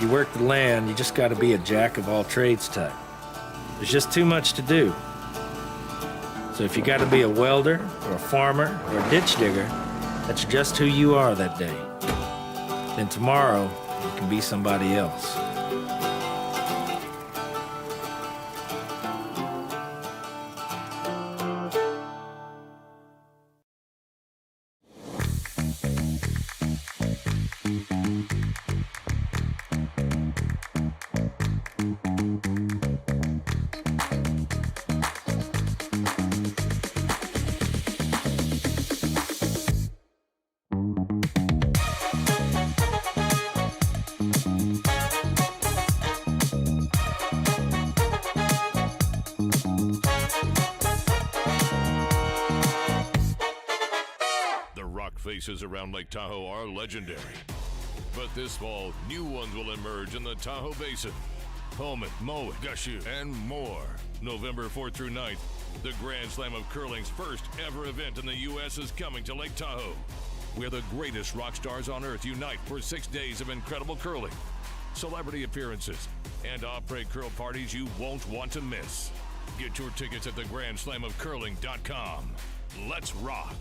you work the land, you just got to be a jack of all trades type. There's just too much to do. So if you got to be a welder or a farmer or a ditch digger, that's just who you are that day. Then tomorrow, you can be somebody else. Faces around Lake Tahoe are legendary. But this fall, new ones will emerge in the Tahoe Basin. Pullman, Mowat, Gushu, and more. November 4th through 9th, the Grand Slam of Curling's first ever event in the U.S. is coming to Lake Tahoe, where the greatest rock stars on earth unite for 6 days of incredible curling, celebrity appearances, and après curl parties you won't want to miss. Get your tickets at thegrandslamofcurling.com. Let's rock.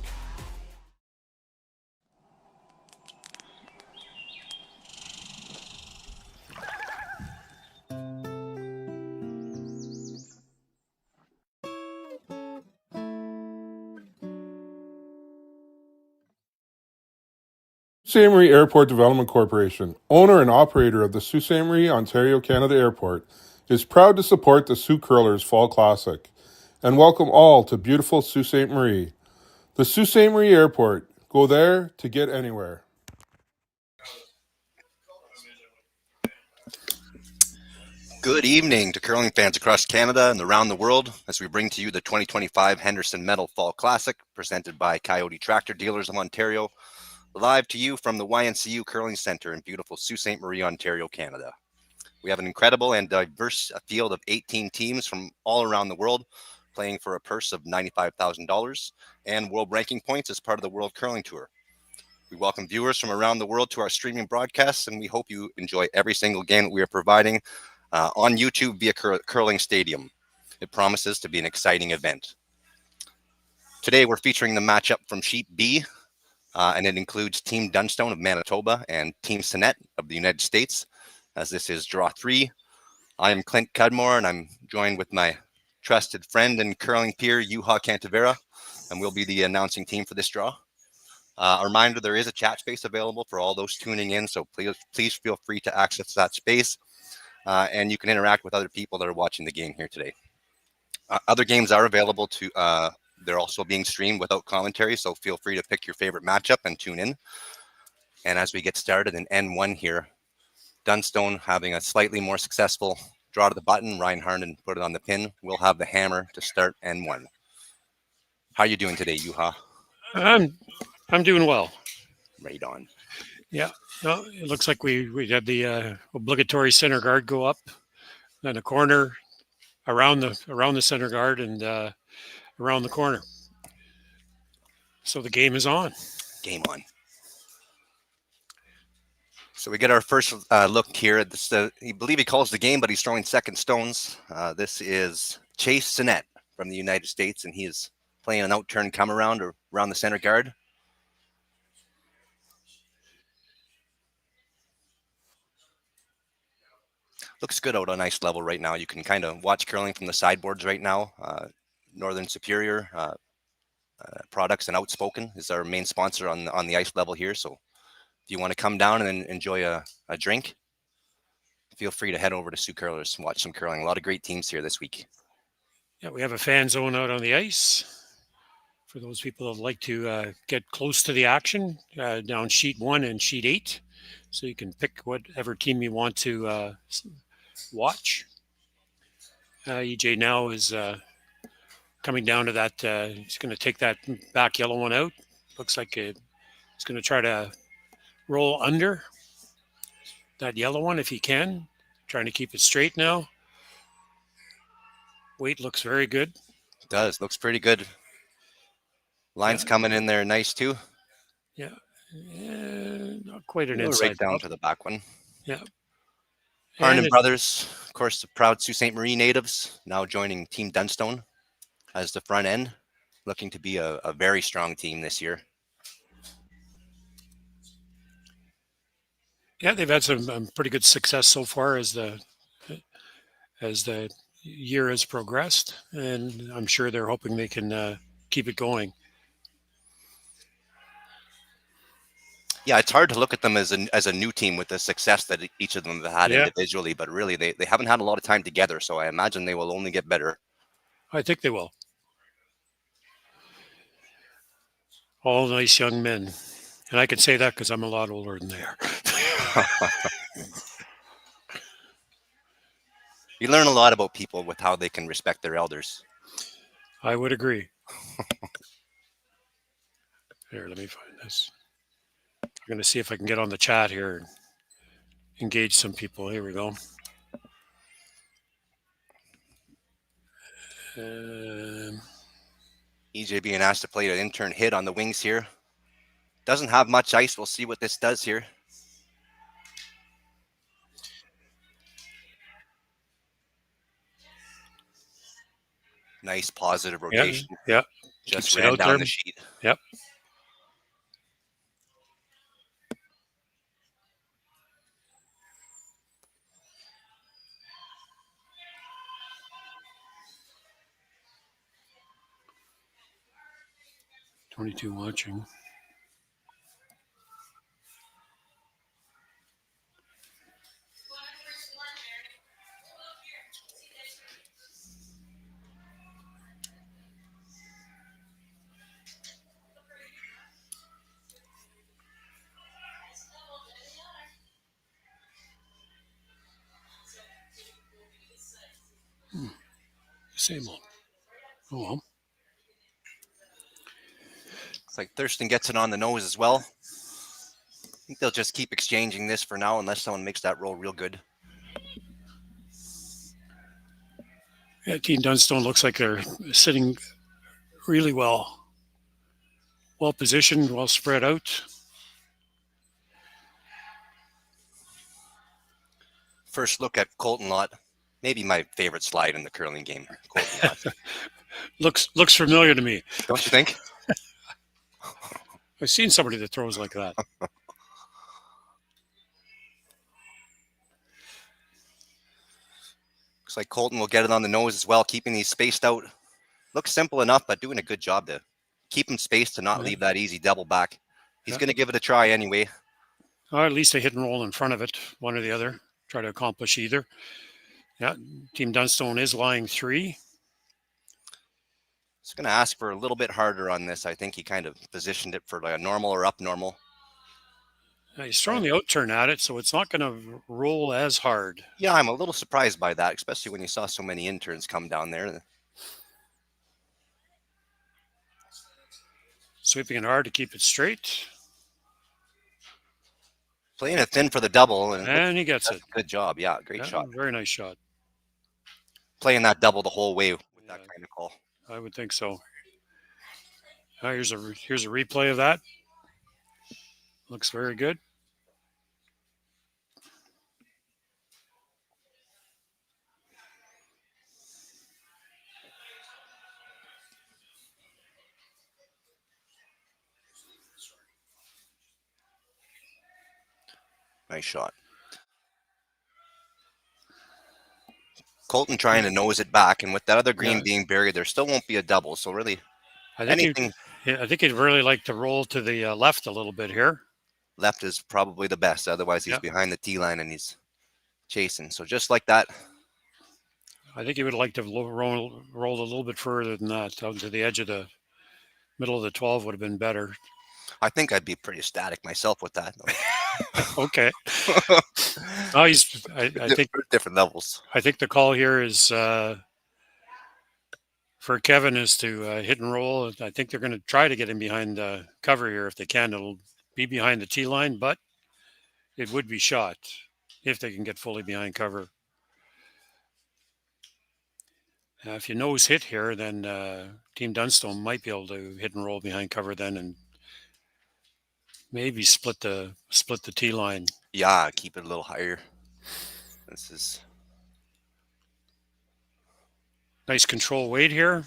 Ste.Marie Airport Development Corporation, owner and operator of the Sault Ste. Marie, Ontario, Canada Airport, is proud to support the Sault Curlers Fall Classic and welcome all to beautiful Sault Ste. Marie. The Sault Ste. Marie Airport. Go there to get anywhere. Good evening to curling fans across Canada and around the world as we bring to you the 2025 Henderson Medal Fall Classic presented by Kioti Tractor Dealers of Ontario, live to you from the YNCU Curling Centre in beautiful Sault Ste. Marie, Ontario, Canada. We have an incredible and diverse field of 18 teams from all around the world playing for a purse of $95,000 and world ranking points as part of the World Curling Tour. We welcome viewers from around the world to our streaming broadcasts, and we hope you enjoy every single game that we are providing on YouTube via Curling Stadium. It promises to be an exciting event. Today, we're featuring the matchup from Sheet B, and it includes Team Dunstone of Manitoba and Team Sinnett of the United States, as this is Draw 3. I am Clint Cudmore, and I'm joined with my trusted friend and curling peer, Juha Cantavera, and we'll be the announcing team for this draw. A reminder, there is a chat space available for all those tuning in, so please feel free to access that space, and you can interact with other people that are watching the game here today. Other games are available to they're also being streamed without commentary, so feel free to pick your favorite matchup and tune in. And as we get started in N1 here, Dunstone having a slightly more successful draw to the button. Ryan Harnden put it on the pin. We'll have the hammer to start N1. How are you doing today, Juha? I'm doing well. Right on. Yeah. No, it looks like we had the obligatory center guard go up, then a corner around the center guard and around the corner. So the game is on. Game on. So we get our first look here at this. I believe he calls the game, but he's throwing second stones. This is Chase Sinnett from the United States, and he is playing an out-turn come-around around the center guard. Looks good out on ice level right now. You can kind of watch curling from the sideboards right now. Northern Superior Products and Outspoken is our main sponsor on the ice level here. So if you want to come down and enjoy a drink, feel free to head over to Sault Curlers and watch some curling. A lot of great teams here this week. Yeah, we have a fan zone out on the ice for those people that like to get close to the action down sheet 1 and sheet 8. So you can pick whatever team you want to watch. EJ now is coming down to that. He's going to take that back yellow one out. Looks like he's going to try to roll under that yellow one if he can. Trying to keep it straight now. Weight looks very good. It does. Looks pretty good. Lines coming in there nice too. Yeah. Not quite an inside. Right down drop. to the back one. Yeah. Harnan brothers, of course, the proud Sault Ste. Marie natives, now joining Team Dunstone as the front end, looking to be a very strong team this year. Yeah, they've had some pretty good success so far as the year has progressed, and I'm sure they're hoping they can keep it going. Yeah, it's hard to look at them as a new team with the success that each of them have had individually, but really they haven't had a lot of time together, so I imagine they will only get better. I think they will. All nice young men. And I can say that because I'm a lot older than they are. You learn a lot about people with how they can respect their elders. I would agree. Here, let me find this. I'm going to see if I can get on the chat here and engage some people. Here we go. EJ being asked to play an intern hit on the wings here. Doesn't have much ice. We'll see what this does here. Nice positive rotation. Yeah. Just ran down the sheet. Yep. "22 watching. Same old. Oh, well. Looks like Thurston gets it on the nose as well. I think they'll just keep exchanging this for now unless someone makes that roll real good. Yeah, Team Dunstone looks like they're sitting really well. Well positioned, well spread out. First look at Colton Lott. Maybe my favorite slide in the curling game. Colton Lott. looks familiar to me. Don't you think? I've seen somebody that throws like that. Looks like Colton will get it on the nose as well, keeping these spaced out. Looks simple enough, but doing a good job to keep him spaced to not leave that easy double back. He's going to give it a try anyway. Or at least a hit and roll in front of it, one or the other. Try to accomplish either. Yeah, Team Dunstone is lying 3. Just going to ask for a little bit harder on this. I think he kind of positioned it for like a normal or up normal. He's throwing the out turn at it, so it's not going to roll as hard. Yeah, I'm a little surprised by that, especially when you saw so many interns come down there. Sweeping it hard to keep it straight. Playing it thin for the double. And he gets it. Good job. Yeah, great shot. Very nice shot. Playing that double the whole way with that kind of call. I would think so. Here's a replay of that. Looks very good. Nice shot. Colton trying to nose it back, and with that other green being buried, there still won't be a double. So really, I think he'd really like to roll to the left a little bit here. Left is probably the best. Otherwise, he's behind the tee line and he's chasing. So just like that. I think he would like to roll a little bit further than that, out to the edge of the middle of the 12 would have been better. I think I'd be pretty ecstatic myself with that. Okay. I think different levels. I think the call here is for Kevin is to hit and roll. I think they're going to try to get him behind cover here if they can. It'll be behind the tee line, but it would be shot if they can get fully behind cover. If you nose hit here, then Team Dunstone might be able to hit and roll behind cover then and maybe split the tee line. Yeah, keep it a little higher. This is nice control weight here.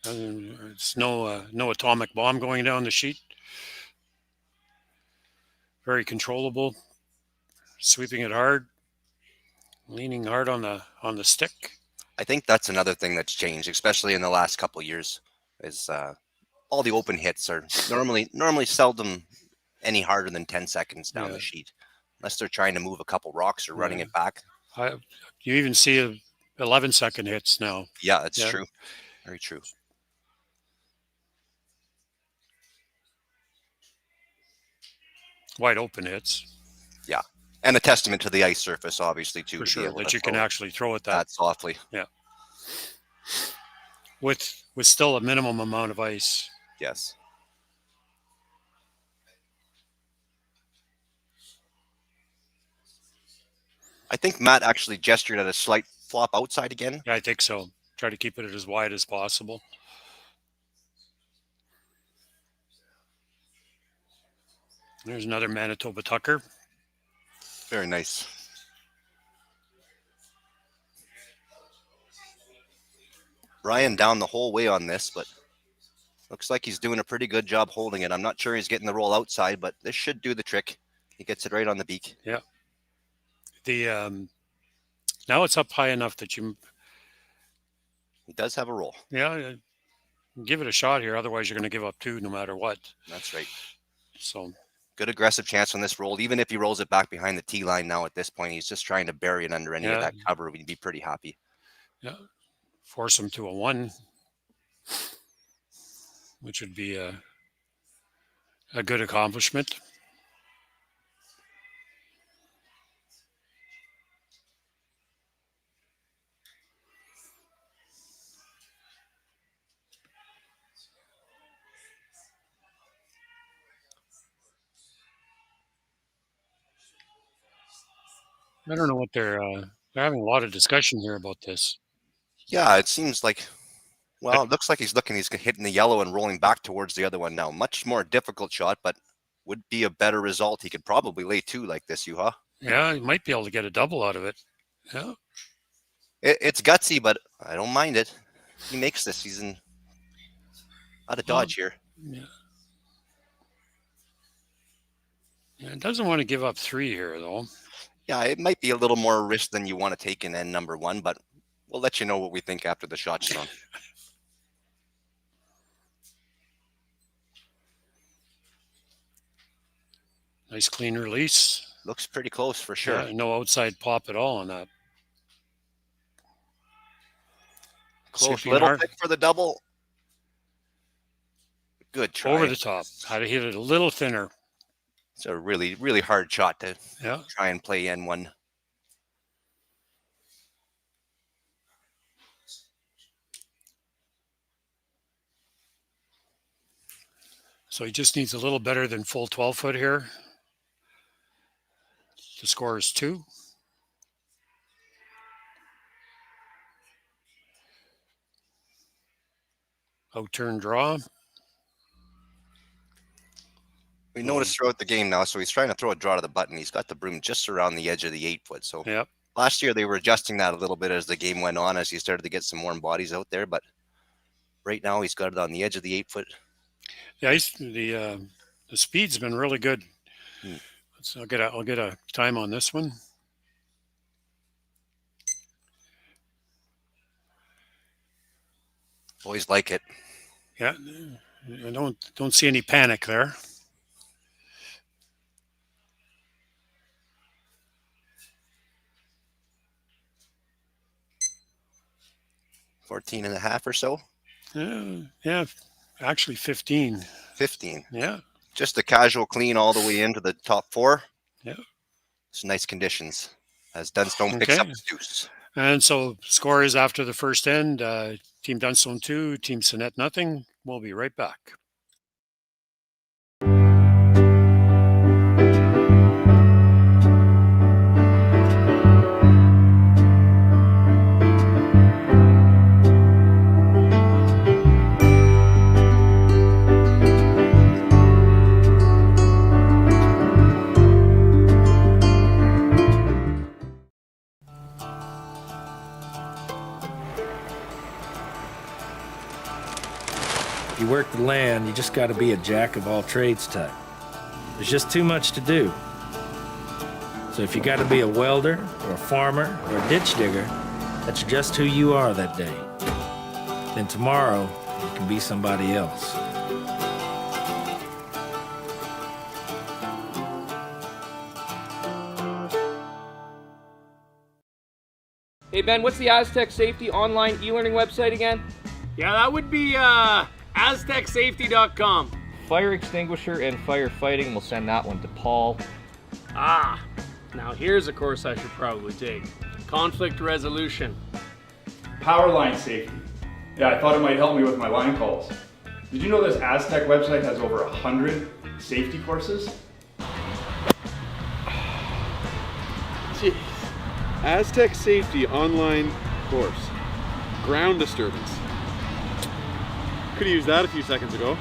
It's no atomic bomb going down the sheet. Very controllable. Sweeping it hard. Leaning hard on the stick. I think that's another thing that's changed, especially in the last couple of years, is all the open hits are normally seldom any harder than 10 seconds down the sheet, unless they're trying to move a couple rocks or running it back. You even see 11-second hits now. Yeah, that's true. Very true. Wide open hits. Yeah. And a testament to the ice surface, obviously, too. For sure, that you can actually throw it that softly. Yeah. With still a minimum amount of ice. Yes. I think Matt actually gestured at a slight flop outside again. Yeah, I think so. Try to keep it as wide as possible. There's another Manitoba Tucker. Very nice. Brian down the whole way on this, but looks like he's doing a pretty good job holding it. I'm not sure he's getting the roll outside, but this should do the trick. He gets it right on the beak. Yeah. Now it's up high enough that he does have a roll. Yeah, give it a shot here. Otherwise, you're going to give up 2 no matter what. That's right. So good aggressive chance on this roll. Even if he rolls it back behind the tee line now at this point, he's just trying to bury it under any of that cover. We'd be pretty happy. Yeah. Force him to a 1, which would be a good accomplishment. I don't know what they're having a lot of discussion here about this. Yeah, it seems like, well, it looks like he's hitting the yellow and rolling back towards the other one now. Much more difficult shot, but would be a better result. He could probably lay 2 like this, Juha. Yeah, he might be able to get a double out of it. Yeah. It's gutsy, but I don't mind it. He makes this. He's out of dodge here. Yeah. It doesn't want to give up 3 here, though. Yeah, it might be a little more risk than you want to take in end number 1, but we'll let you know what we think after the shot's done. Nice clean release. Looks pretty close for sure. Yeah, no outside pop at all on that. Close, little thick for the double. Good try. Over the top. Had to hit it a little thinner. It's a really, really hard shot to try and play N1. So he just needs a little better than full 12-foot here. The score is 2. Out-turn draw. We noticed throughout the game now, so he's trying to throw a draw to the button. He's got the broom just around the edge of the 8-foot. So last year they were adjusting that a little bit as the game went on, as he started to get some warm bodies out there. But right now he's got it on the edge of the 8-foot. Yeah, the speed's been really good. So I'll get a time on this one. Boys like it. Yeah, I don't see any panic there. $14 and a half or so. Yeah, actually 15. 15. Yeah. Just a casual clean all the way into the top 4. Yeah. It's nice conditions as Dunstone picks up his deuce. And so score is after the first end. Team Dunstone 2, Team Sinnett nothing. We'll be right back. If you work the land, you just got to be a jack of all trades type. There's just too much to do. So if you got to be a welder or a farmer or a ditch digger, that's just who you are that day. Then tomorrow, you can be somebody else. Hey Ben, what's the Aztec Safety online e-learning website again? Yeah, that would be aztecsafety.com. Fire extinguisher and firefighting, we'll send that one to Paul. Ah, now here's a course I should probably take. Conflict resolution. Power line safety. Yeah, I thought it might help me with my line calls. Did you know this Aztec website has over 100 safety courses? Jeez. Aztec Safety online course. Ground disturbance. Could have used that a few seconds ago.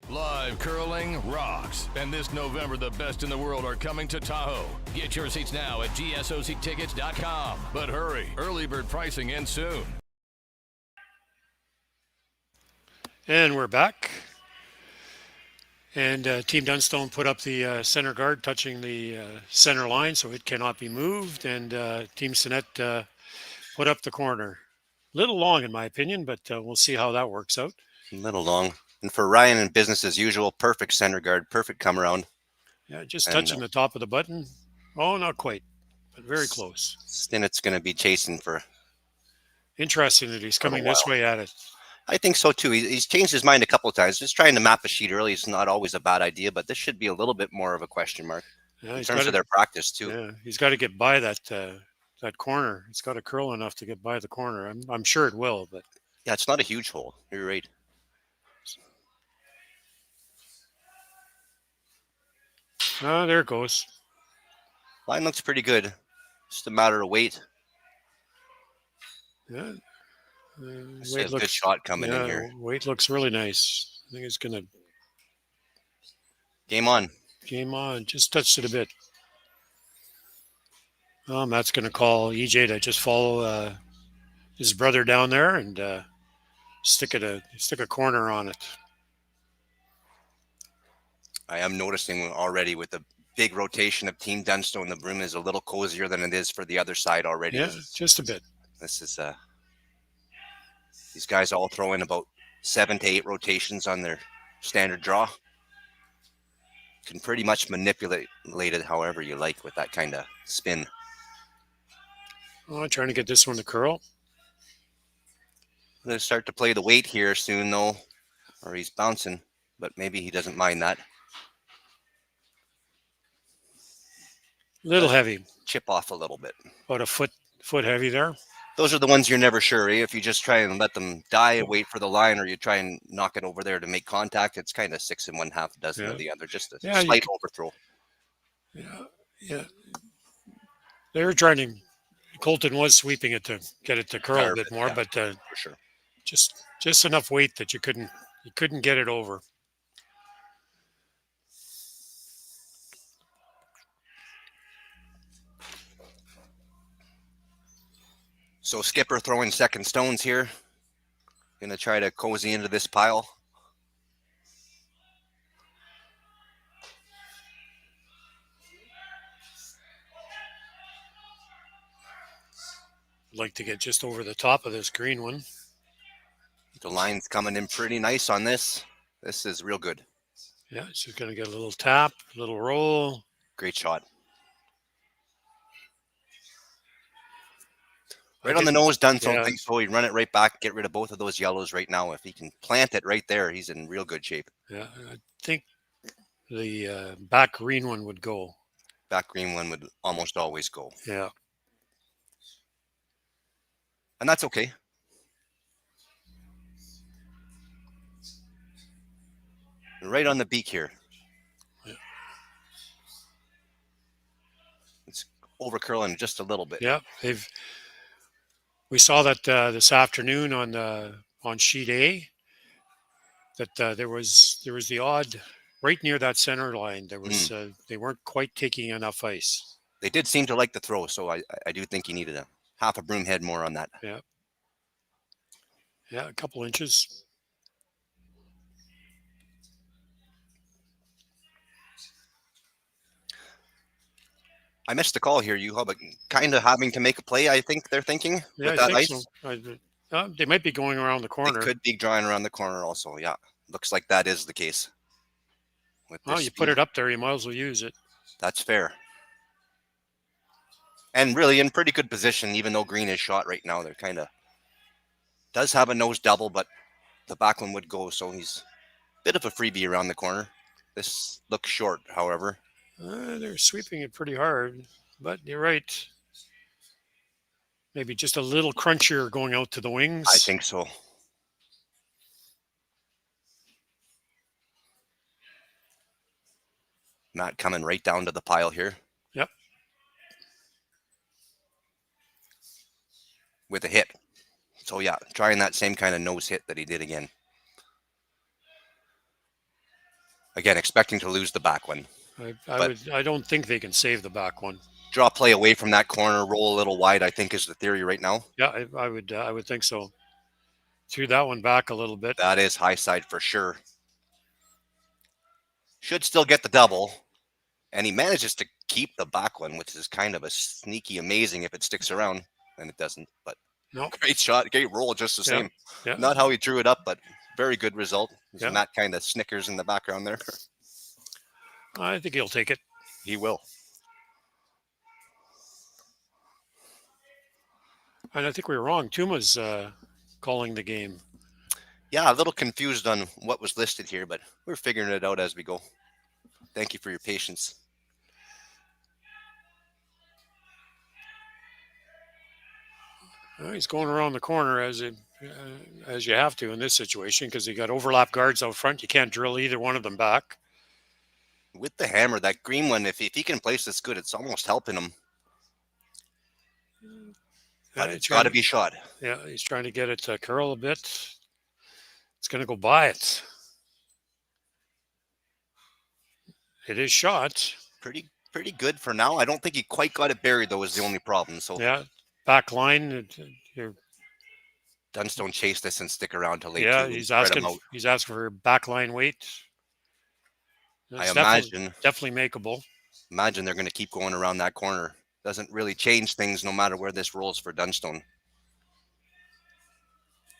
Live curling rocks. And this November, the best in the world are coming to Tahoe. Get your seats now at gsoctickets.com. But hurry, early bird pricing ends soon. And we're back. And Team Dunstone put up the center guard touching the center line, so it cannot be moved. And Team Sinnett put up the corner. Little long, in my opinion, but we'll see how that works out. A little long. And for Ryan and business as usual, perfect center guard, perfect come around. Yeah, just touching the top of the button. Oh, not quite, but very close. Sinnett's going to be chasing for. Interesting that he's coming this way at it. I think so too. He's changed his mind a couple of times. Just trying to map a sheet early is not always a bad idea, but this should be a little bit more of a question mark in terms of their practice too. Yeah, he's got to get by that that corner. It's got to curl enough to get by the corner. I'm sure it will, but yeah, it's not a huge hole. You're right. Oh, there it goes. Line looks pretty good. Just a matter of weight. Yeah. Weight looks good shot coming in here. Weight looks really nice. I think it's going to. Game on. Game on. Just touched it a bit. Matt's going to call EJ to just follow his brother down there and stick a corner on it. I am noticing already with the big rotation of Team Dunstone, the room is a little cozier than it is for the other side already. Yeah, just a bit. This is these guys all throw in about 7 to 8 rotations on their standard draw. Can pretty much manipulate it however you like with that kind of spin. Oh, trying to get this one to curl. I'm going to start to play the weight here soon, though, or he's bouncing, but maybe he doesn't mind that. Little heavy. Chip off a little bit. About a foot heavy there. Those are the ones you're never sure. If you just try and let them die and wait for the line, or you try and knock it over there to make contact, it's kind of 6 1/2 dozen of the other. Just a slight overthrow. Yeah. They were trying to. Colton was sweeping it to get it to curl a bit more, but for sure, just enough weight that you couldn't get it over. So Skipper throwing second stones here. Going to try to cozy into this pile. I'd like to get just over the top of this green one. The line's coming in pretty nice on this. This is real good. Yeah, she's going to get a little tap, a little roll. Great shot. Right on the nose, Dunstone thinks so. He'd run it right back, get rid of both of those yellows right now. If he can plant it right there, he's in real good shape. Yeah, I think the back green one would go. Back green one would almost always go. Yeah. And that's okay. Right on the beak here. It's over curling just a little bit. Yeah, we saw that this afternoon on sheet A that there was the odd right near that center line. There was they weren't quite taking enough ice. They did seem to like the throw, so I do think he needed a half a broom head more on that. Yeah. Yeah, a couple inches. I missed the call here, Juha, but kind of having to make a play, I think they're thinking Yeah, with I that think ice. so. They might be going around the corner. They could be drawing around the corner also, yeah. Looks like that is the case. Oh, you put it up there, you might as well use it. That's fair. And really in pretty good position, even though Green is shot right now. They're kind of does have a nose double, but the back one would go, so he's a bit of a freebie around the corner. This looks short, however. They're sweeping it pretty hard, but you're right. Maybe just a little crunchier going out to the wings. I think so. Matt coming right down to the pile here. Yep. With a hit. So yeah, trying that same kind of nose hit that he did again. Again, expecting to lose the back one. I don't think they can save the back one. Draw play away from that corner, roll a little wide, I think is the theory right now. Yeah, I would think so. Threw that one back a little bit. That is high side for sure. Should still get the double. And he manages to keep the back one, which is kind of a sneaky amazing if it sticks around. And it doesn't, but no. Great shot, great roll, just the same. Yeah. Not how he drew it up, but very good result. Yeah. Matt kind of snickers in the background there. I think he'll take it. He will. And I think we were wrong. Tuma's calling the game. Yeah, a little confused on what was listed here, but we're figuring it out as we go. Thank you for your patience. He's going around the corner as you have to in this situation because you got overlap guards out front. You can't drill either one of them back. With the hammer, that green one, if he can place this good, it's almost helping him. But it's got to be shot. Yeah, he's trying to get it to curl a bit. It's going to go by it. It is shot. Pretty good for now. I don't think he quite got it buried, though, is the only problem. So yeah, back line. Dunstone chase this and stick around till late. Yeah, he's asking for back line weight. I imagine definitely makeable. Imagine they're going to keep going around that corner. Doesn't really change things no matter where this rolls for Dunstone.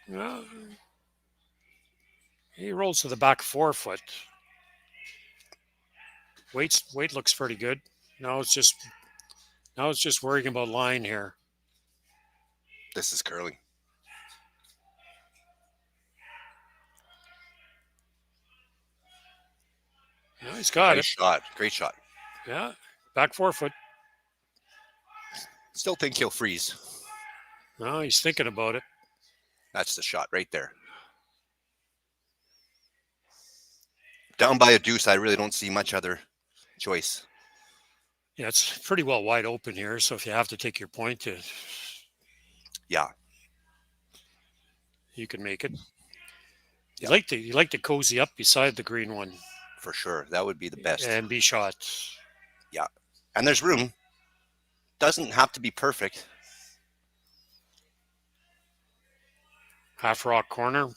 Well, he rolls to the back 4 foot. Weight looks pretty good. Now it's just worrying about line here. This is curling. Yeah, he's got it. Great shot. Yeah, back 4 foot. Still think he'll freeze. No, he's thinking about it. That's the shot right there. Down by a deuce, I really don't see much other choice. Yeah, it's pretty well wide open here, so if you have to take your point, yeah, you can make it. Yeah. You like to cozy up beside the green one. For sure, that would be the best. And be shot. Yeah, and there's room. Doesn't have to be perfect. Half rock corner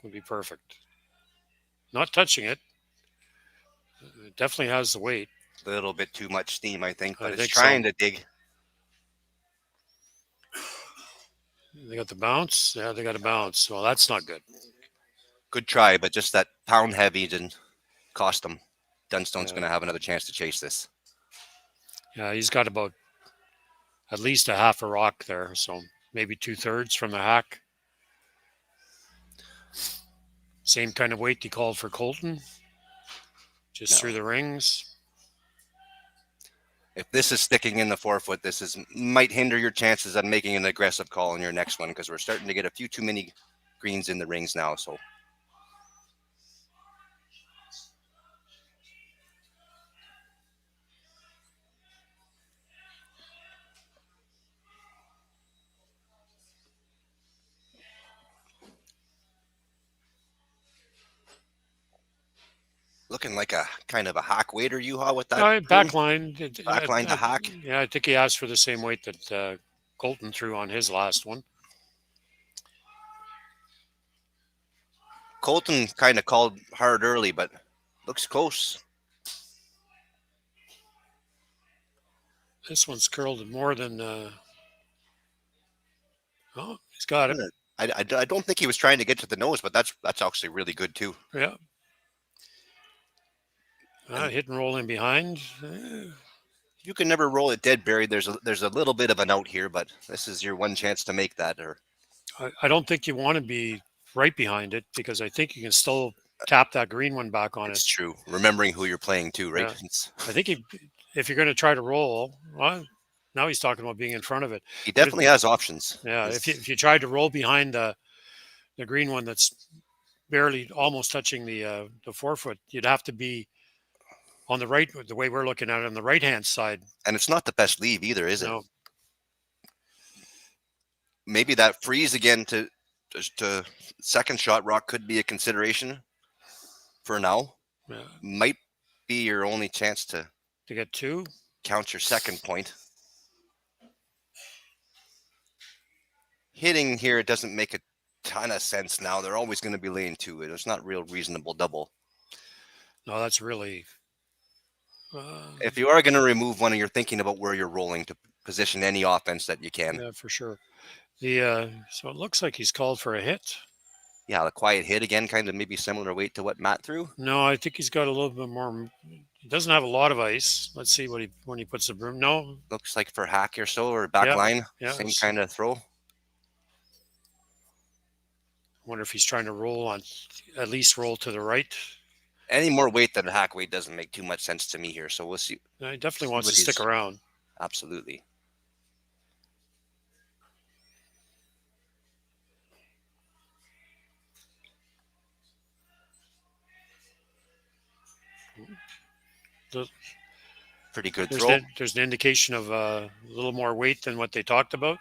would be perfect. Not touching it. It definitely has the weight. A little bit too much steam, I think, but it's trying to dig. They got the bounce. Yeah, they got a bounce. Well, that's not good. Good try, but just that pound heavy didn't cost them. Dunstone's going to have another chance to chase this. Yeah, he's got about at least a half a rock there, so maybe 2/3 from the hack. Same kind of weight he called for Colton. Just through the rings. If this is sticking in the 4-foot, might hinder your chances on making an aggressive call in your next one, because we're starting to get a few too many greens in the rings now. So looking like a kind of a hack waiter, Yuha, with that Back line. back line to hack. Yeah, I think he asked for the same weight that Colton threw on his last one. Colton kind of called hard early, but looks close. This one's curled more than. Oh, he's got it. I don't think he was trying to get to the nose, but that's actually really good too. Yeah. Hit and roll in behind. You can never roll it dead buried. There's a little bit of an out here, but this is your one chance to make that. Or I don't think you want to be right behind it, because I think you can still tap that green one back on it's it. true. Remembering who you're playing too, right? Yeah. I think if you're going to try to roll, well, now he's talking about being in front of it. He definitely has options. Yeah, if you tried to roll behind the green one that's barely almost touching the 4-foot, you'd have to be on the right, the way we're looking at it, on the right-hand side. And it's not the best leave either, is it? No. Maybe that freeze again to second shot rock could be a consideration for now. Yeah. Might be your only chance to get two. Count your second point. Hitting here, it doesn't make a ton of sense now. They're always going to be laying to it. It's not real reasonable double. No, that's really... if you are going to remove one, and you're thinking about where you're rolling to position any offense that you can. Yeah, for sure. So it looks like he's called for a hit. Yeah, the quiet hit again, kind of maybe similar weight to what Matt threw. No, I think he's got a little bit more. He doesn't have a lot of ice. Let's see when he puts the broom. No, looks like for hack or so, or back line, same kind of throw. Wonder if he's trying to at least roll to the right. Any more weight than a hack weight doesn't make too much sense to me here. So we'll see. No, he definitely wants to stick around. Absolutely. Pretty good throw. There's an indication of a little more weight than what they talked about.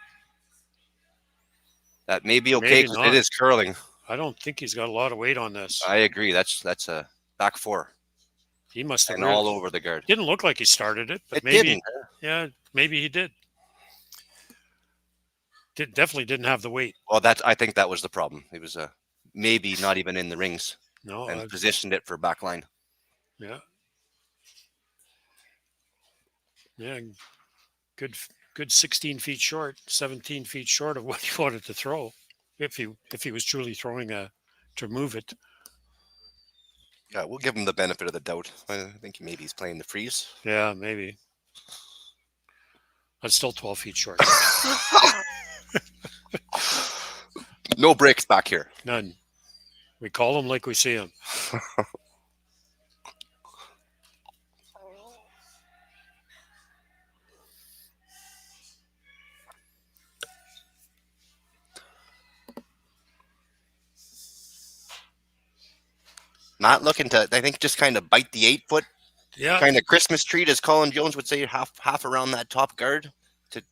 That may be okay because it is curling. I don't think he's got a lot of weight on this. I agree. That's a back four. He must have and all over the guard. Didn't look like he started it, but maybe. Yeah, maybe he did. Definitely didn't have the weight. Well, I think that was the problem. It was maybe not even in the rings. No, and positioned it for back line. Yeah. Yeah, good 16 feet short, 17 feet short of what he wanted to throw, if he was truly throwing to move it. Yeah, we'll give him the benefit of the doubt. I think maybe he's playing the freeze. Yeah, maybe. That's still 12 feet short. No breaks back here. None. We call them like we see them. Not looking to, I think, just kind of bite the 8-foot. Yeah. Kind of Christmas treat, as Colin Jones would say, half around that top guard to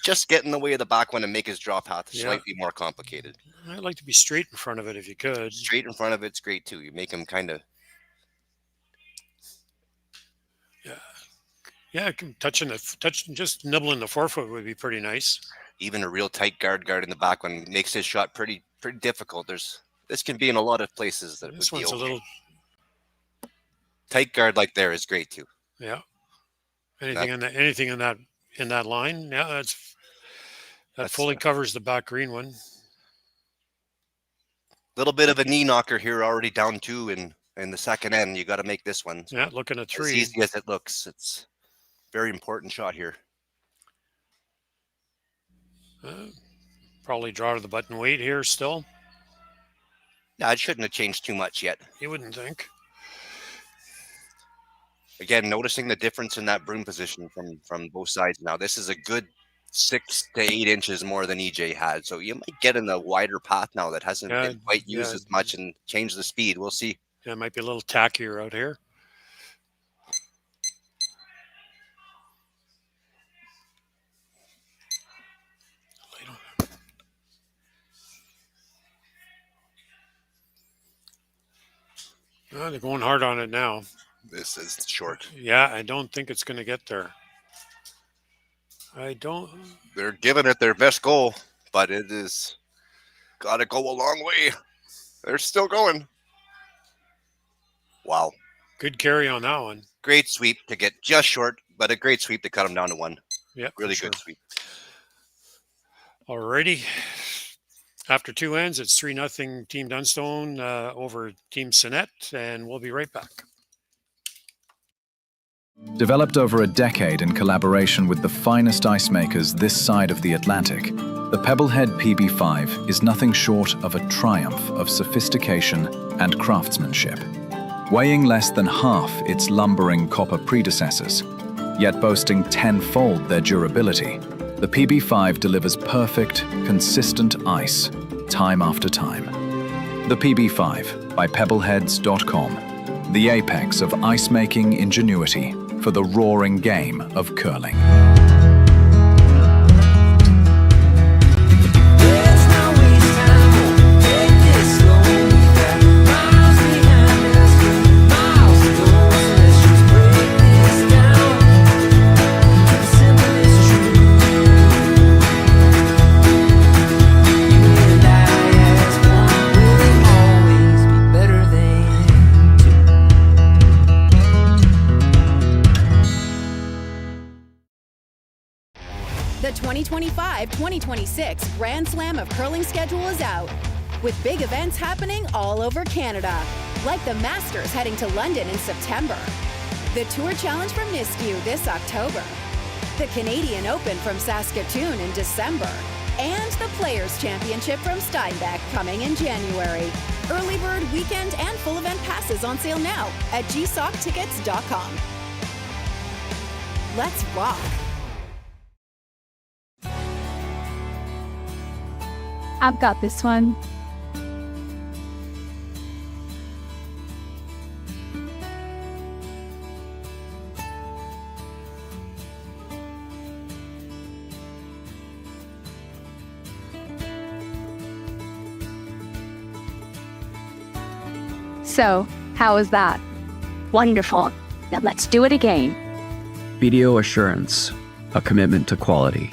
just get in the way of the back one and make his draw path slightly more complicated. I'd like to be straight in front of it if you could. Straight in front of it's great too. You make him kind of. Yeah, touching just nibbling the 4-foot would be pretty nice. Even a real tight guard in the back one makes his shot pretty difficult. This can be in a lot of places. This one's a little tight guard like there is great too. Yeah. Anything in that line? Yeah, that fully covers the back green one. Little bit of a knee knocker here already down 2 in the second end. You got to make this one. Yeah, looking at 3. As easy as it looks, it's a very important shot here. Probably draw to the button weight here still. Yeah, it shouldn't have changed too much yet. You wouldn't think. Again, noticing the difference in that broom position from both sides. Now, this is a good 6 to 8 inches more than EJ had. So you might get in a wider path now that hasn't been quite used as much and change the speed. We'll see. Yeah, it might be a little tackier out here. Oh, they're going hard on it now. This is short. Yeah, I don't think it's going to get there. They're giving it their best goal, but it is got to go a long way. They're still going. Wow. Good carry on that one. Great sweep to get just short, but a great sweep to cut them down to 1. Yeah, really good sweep. Alrighty. After 2 ends, it's 3-0 Team Dunstone over Team Sinnett, and we'll be right back. Developed over a decade in collaboration with the finest ice makers this side of the Atlantic, the Pebblehead PB5 is nothing short of a triumph of sophistication and craftsmanship. Weighing less than half its lumbering copper predecessors, yet boasting 10-fold their durability, the PB5 delivers perfect, consistent ice, time after time. The PB5 by Pebbleheads.com, the apex of ice-making ingenuity for the roaring game of curling. The 2025-2026 Grand Slam of Curling schedule is out, with big events happening all over Canada, like the Masters heading to London in September, the Tour Challenge from YNCU this October, the Canadian Open from Saskatoon in December, and the Players' Championship from Steinbeck coming in January. Early bird weekend and full event passes on sale now at gsoctickets.com. Let's rock! I've got this one. So, how was that? Wonderful. Now let's do it again. BDO Assurance, a commitment to quality.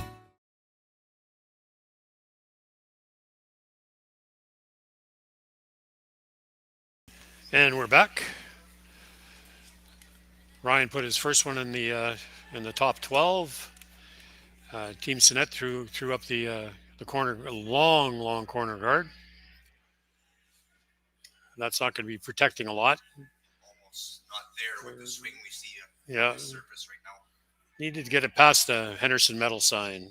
And we're back. Ryan put his first one in the top 12. Team Sinnett threw up the corner, a long corner guard. That's not going to be protecting a lot. Almost not there with the swing we see on the surface right now. Needed to get it past the Henderson medal sign.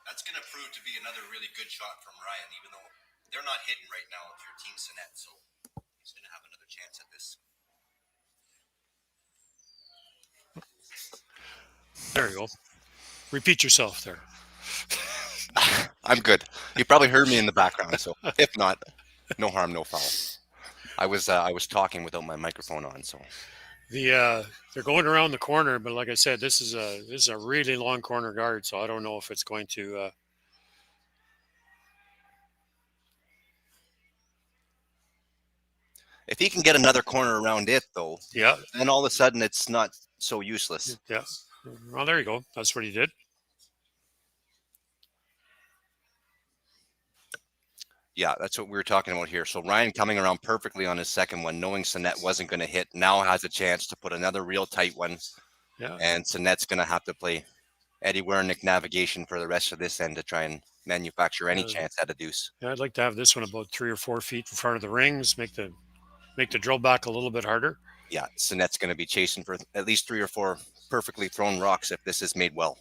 That's going to prove to be another really good shot from Ryan, even though they're not hitting right now if you're Team Sinnett, so he's going to have another chance at this. There you go. Repeat yourself there. I'm good. You probably heard me in the background, so if not, no harm, no foul. I was talking without my microphone on, so. They're going around the corner, but like I said, this is a really long corner guard, so I don't know if it's going to. If he can get another corner around it, though, yeah, then all of a sudden it's not so useless. Yeah. Well, there you go. That's what he did. Yeah, that's what we were talking about here. So Ryan coming around perfectly on his second one, knowing Sinnett wasn't going to hit, now has a chance to put another real tight one. Yeah. And Sinnett's going to have to play Eddie Wernick navigation for the rest of this end to try and manufacture any chance at a deuce. Yeah, I'd like to have this one about 3 or 4 feet in front of the rings, make the drill back a little bit harder. Yeah, Sinnett's going to be chasing for at least 3 or 4 perfectly thrown rocks if this is made well.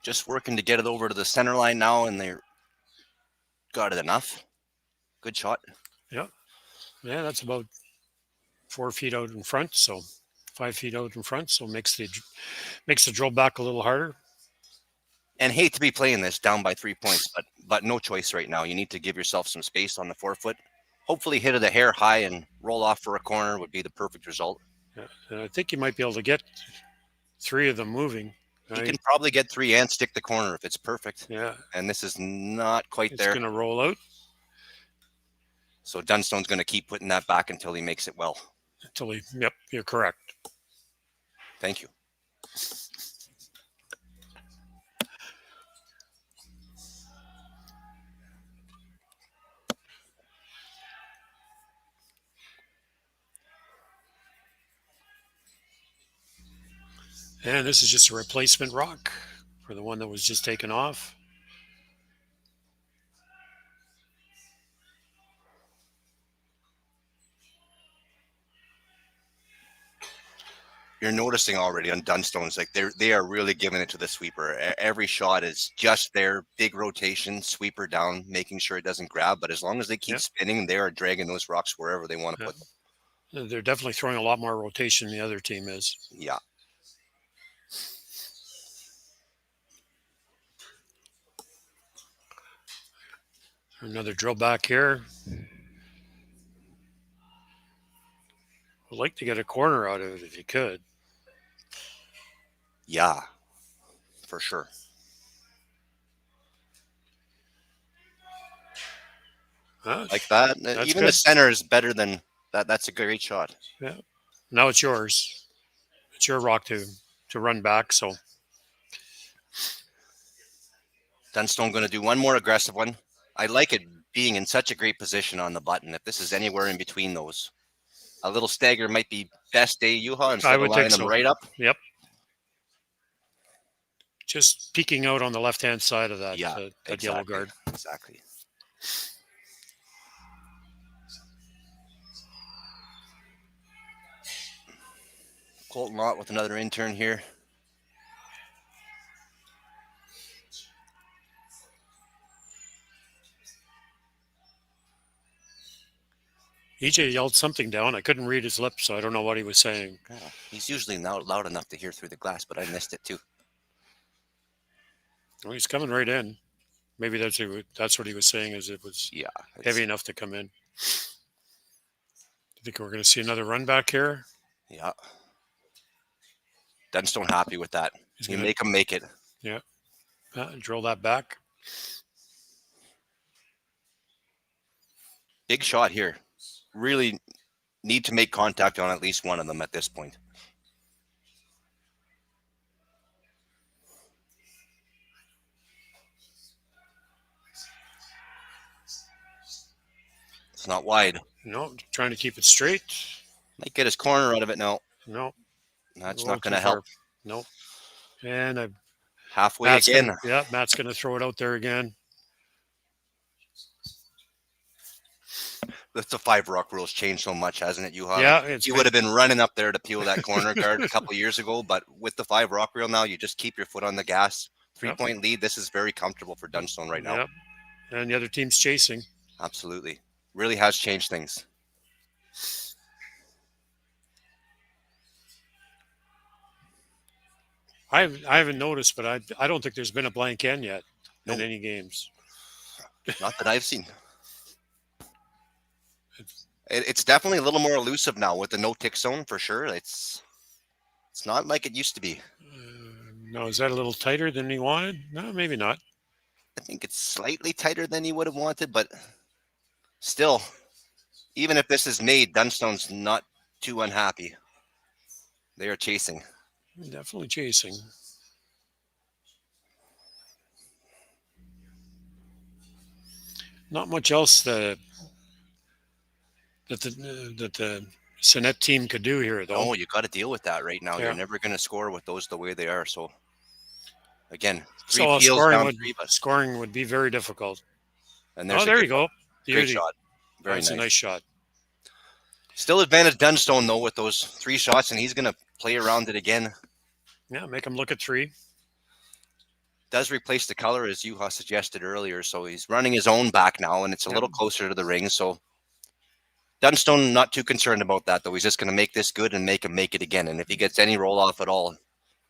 Just working to get it over to the center line now, and they got it enough. Good shot. Yeah. Yeah, that's about 4 feet out in front, so 5 feet out in front, so makes the drill back a little harder. And hate to be playing this down by 3 points, but no choice right now. You need to give yourself some space on the forefoot. Hopefully hit it a hair high and roll off for a corner would be the perfect result. Yeah, and I think you might be able to get 3 of them moving. You can probably get 3 and stick the corner if it's perfect. Yeah. And this is not quite there. It's going to roll out. So Dunstone's going to keep putting that back until he makes it well. Yep, you're correct. Thank you. And this is just a replacement rock for the one that was just taken off. You're noticing already on Dunstones, like they are really giving it to the sweeper. Every shot is just their big rotation, sweeper down, making sure it doesn't grab. But as long as they keep spinning, they are dragging those rocks wherever they want to put them. They're definitely throwing a lot more rotation than the other team is. Yeah. Another drill back here. I'd like to get a corner out of it if you could. Yeah, for sure. Like that. Even good. The center is better than that. That's a great shot. Yeah. Now it's yours. It's your rock to run back. So Dunstone going to do one more aggressive one. I like it being in such a great position on the button. If this is anywhere in between those, a little stagger might be best day, Juha, instead of lining them right up. Yep. Just peeking out on the left-hand side of that, that yellow guard. Exactly. Colton Lott with another intern here. EJ yelled something down. I couldn't read his lips, so I don't know what he was saying. He's usually not loud enough to hear through the glass, but I missed it too. Well, he's coming right in. Maybe that's what he was saying, is it was heavy enough to come in. I think we're going to see another run back here. Yeah. Dunstone happy with that. You make him make it. Yeah. Drill that back. Big shot here. Really need to make contact on at least one of them at this point. It's not wide. No, trying to keep it straight. Might get his corner out of it now. No. That's not going to help. No. And halfway Matt's again. Matt's going to throw it out there again. The 5 rock rules changed so much, hasn't it, Juha? Yeah. You would have been running up there to peel that corner guard a couple of years ago, but with the 5 rock rule now, you just keep your foot on the gas. 3-point lead. This is very comfortable for Dunstone right now. Yep. And the other team's chasing. Absolutely. Really has changed things. I haven't noticed, but I don't think there's been a blank end yet in any games. Not that I've seen. It's definitely a little more elusive now with the no-tick zone, for sure. It's not like it used to be. No, is that a little tighter than he wanted? No, maybe not. I think it's slightly tighter than he would have wanted, but still, even if this is made, Dunstone's not too unhappy. They are chasing. Definitely chasing. Not much else that the Sinnett team could do here, though. Oh, you got to deal with that right now. You're never going to score with those the way they are. So, again, scoring would be very difficult. And there you go. Great shot. Very nice. A nice shot. Still advantage Dunstone, though, with those 3 shots, and he's going to play around it again. Yeah, make him look at 3. Does replace the color as you suggested earlier. So he's running his own back now, and it's a little closer to the ring. So Dunstone not too concerned about that, though. He's just going to make this good and make him make it again. And if he gets any roll off at all,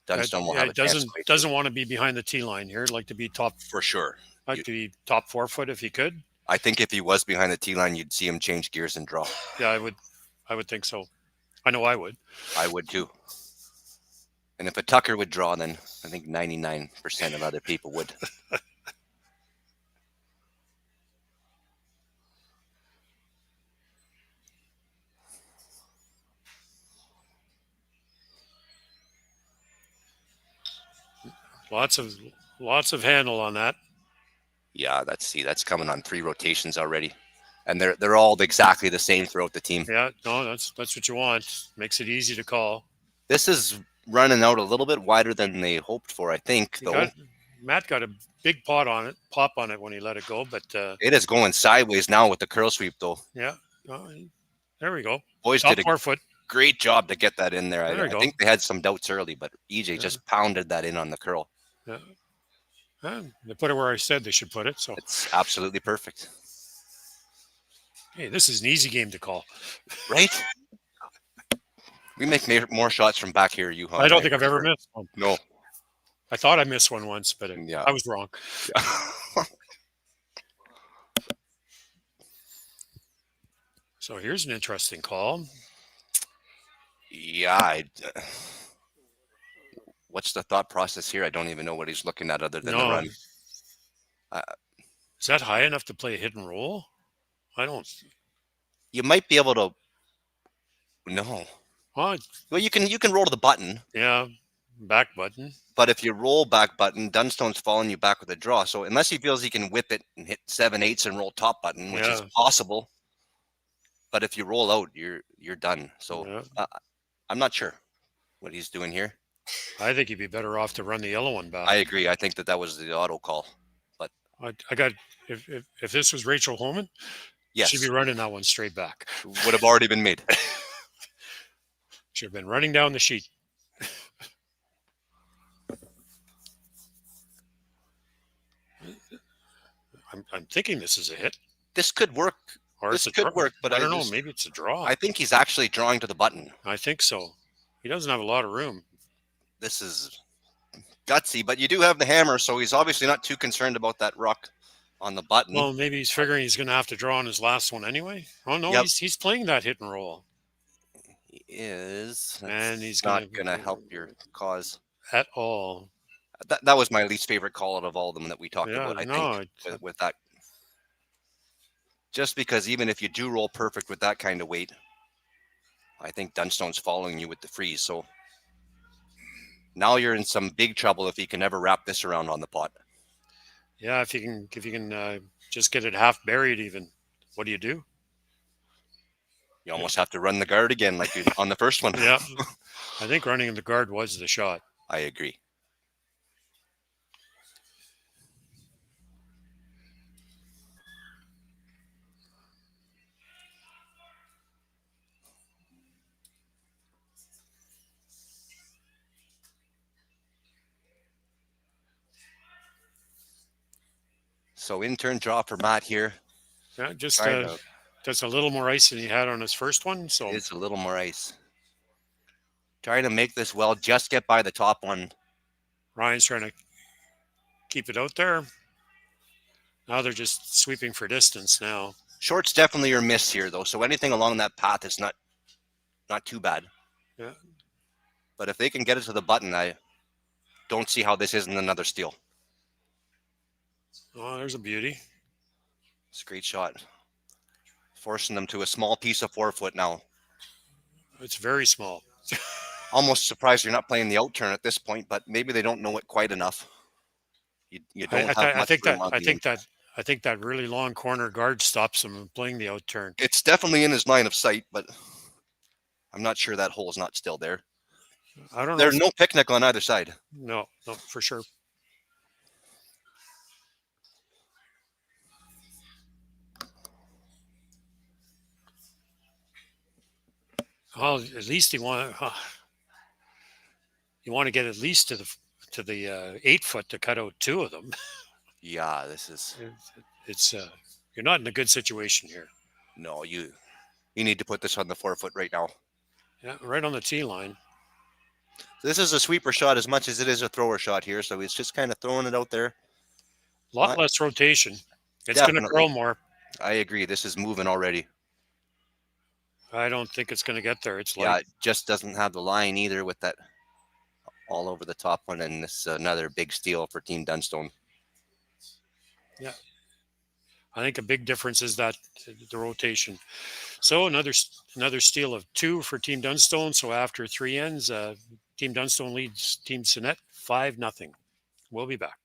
Dunstone will have a chance. Doesn't want to be behind the tee line here. Like to be top for sure. Like to be top 4 foot if he could. I think if he was behind the tee line, you'd see him change gears and draw. Yeah, I would think so. I know I would. I would too. And if a Tucker would draw, then I think 99% of other people would. Lots of handle on that. Yeah, that's coming on 3 rotations already. And they're all exactly the same throughout the team. Yeah, no, that's what you want. Makes it easy to call. This is running out a little bit wider than they hoped for, I think, though. Matt got a big pop on it when he let it go, but it is going sideways now with the curl sweep, though. Yeah, there we go. Boys top did 4 foot. Great job to get that in there. I think they had some doubts early, but EJ just pounded that in on the curl. Yeah. They put it where I said they should put it, so it's absolutely perfect. Hey, this is an easy game to call, right? We make more shots from back here, Yuhan. I don't think I've ever missed one. No, I thought I missed one once, but I was wrong. Yeah. So here's an interesting call. Yeah. What's the thought process here? I don't even know what he's looking at other than the run. Is that high enough to play a hit and roll? I don't. You might be able to. No. Well, you can roll to the button. Yeah, back button. But if you roll back button, Dunstone's following you back with a draw. So unless he feels he can whip it and hit 7/8 and roll top button, which is possible. But if you roll out, you're done. So I'm not sure what he's doing here. I think he'd be better off to run the yellow one back. I agree. I think that was the auto call. But I got if this was Rachel Holman, yes, she'd be running that one straight back. Would have already been made. Should have been running down the sheet. I'm thinking this is a hit. This could work. Or this could work, but I don't know. Maybe it's a draw. I think he's actually drawing to the button. I think so. He doesn't have a lot of room. This is gutsy, but you do have the hammer, so he's obviously not too concerned about that rock on the button. Well, maybe he's figuring he's going to have to draw on his last one anyway. Oh no, he's playing that hit and roll. He is, and he's not going to help your cause at all. That was my least favorite call out of all of them that we talked about. I think with that, just because even if you do roll perfect with that kind of weight, I think Dunstone's following you with the freeze. So now you're in some big trouble if you can ever wrap this around on the pot. Yeah, if you can just get it half buried, even. What do you do? You almost have to run the guard again, like you on the first one. Yeah, I think running the guard was the shot. I agree. So in-turn draw for Matt here. Yeah, just a little more ice than he had on his first one. So it's a little more ice. Trying to make this well, just get by the top one. Ryan's trying to keep it out there. Now they're just sweeping for distance now. Short's definitely your miss here, though. So anything along that path is not too bad. Yeah. But if they can get it to the button, I don't see how this isn't another steal. Oh, there's a beauty. It's a great shot. Forcing them to a small piece of 4 foot now. It's very small. Almost surprised you're not playing the out turn at this point, but maybe they don't know it quite enough. You don't have much room on the end. I think that really long corner guard stops him from playing the out turn. It's definitely in his line of sight, but I'm not sure that hole is not still there. I don't know. There's no picnic on either side. No, for sure. Well, at least you want to get at least to to the 8-foot to cut out 2 of them. Yeah, this is It's you're not in a good situation here. no. You need to put this on the 4-foot right now. Yeah, right on the tee line. This is a sweeper shot as much as it is a thrower shot here, so it's just kind of throwing it out there. A lot less rotation. It's going to curl more. I agree. This is moving already. I don't think it's going to get there. It's Yeah, it just doesn't have the line either with that all over the top one, and this is another big steal for Team Dunstone. Yeah. I think a big difference is that the rotation. So another steal of 2 for Team Dunstone. So after 3 ends, Team Dunstone leads Team Sinnett 5-0. We'll be back.